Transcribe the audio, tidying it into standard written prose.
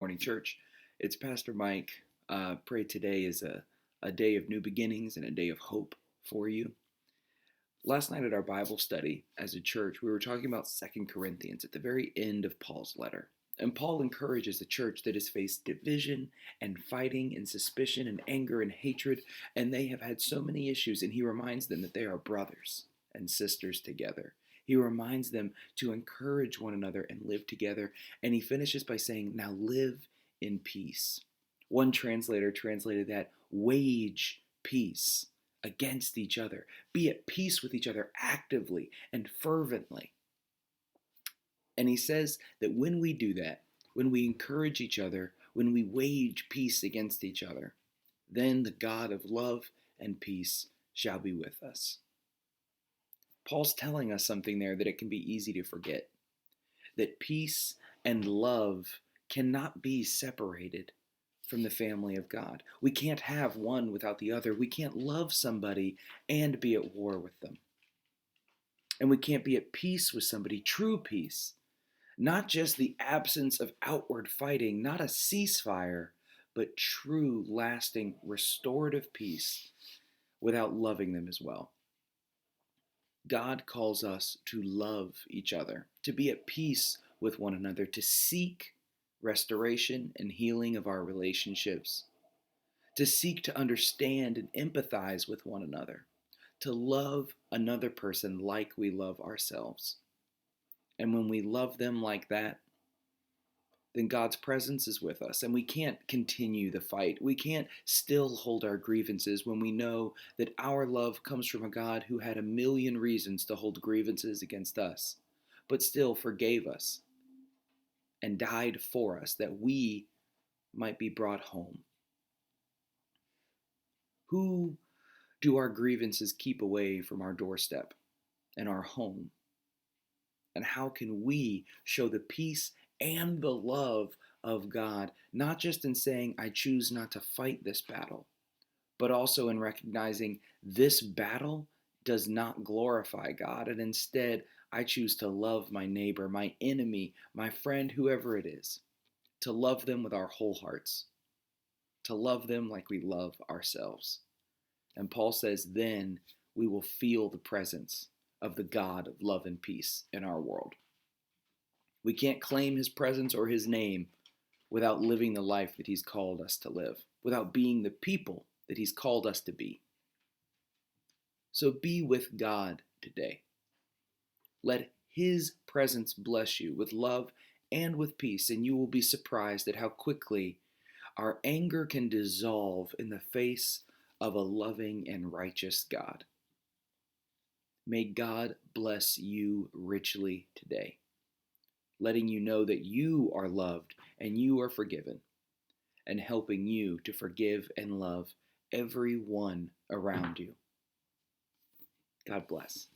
Morning, church. It's Pastor Mike. Pray today is a day of new beginnings and a day of hope for you. Last night at our Bible study as a church, we were talking about Second Corinthians at the very end of Paul's letter. And Paul encourages the church that has faced division and fighting and suspicion and anger and hatred, and they have had so many issues, and he reminds them that they are brothers and sisters together. He reminds them to encourage one another and live together, and he finishes by saying, now live in peace. One translator translated that, wage peace against each other. Be at peace with each other actively and fervently. And he says that when we do that, when we encourage each other, when we wage peace against each other, then the God of love and peace shall be with us. Paul's telling us something there that it can be easy to forget. That peace and love cannot be separated from the family of God. We can't have one without the other. We can't love somebody and be at war with them. And we can't be at peace with somebody, true peace. Not just the absence of outward fighting, not a ceasefire, but true, lasting, restorative peace without loving them as well. God calls us to love each other, to be at peace with one another, to seek restoration and healing of our relationships, to seek to understand and empathize with one another, to love another person like we love ourselves. And when we love them like that, then God's presence is with us, and we can't continue the fight. We can't still hold our grievances when we know that our love comes from a God who had a million reasons to hold grievances against us, but still forgave us and died for us that we might be brought home. Who do our grievances keep away from our doorstep and our home? And how can we show the peace and the love of God, not just in saying, I choose not to fight this battle, but also in recognizing this battle does not glorify God, and instead I choose to love my neighbor, my enemy, my friend, whoever it is, to love them with our whole hearts, to love them like we love ourselves. And Paul says, then we will feel the presence of the God of love and peace in our world. We can't claim his presence or his name without living the life that he's called us to live, without being the people that he's called us to be. So be with God today. Let his presence bless you with love and with peace, and you will be surprised at how quickly our anger can dissolve in the face of a loving and righteous God. May God bless you richly today, letting you know that you are loved and you are forgiven, and helping you to forgive and love everyone around you. God bless.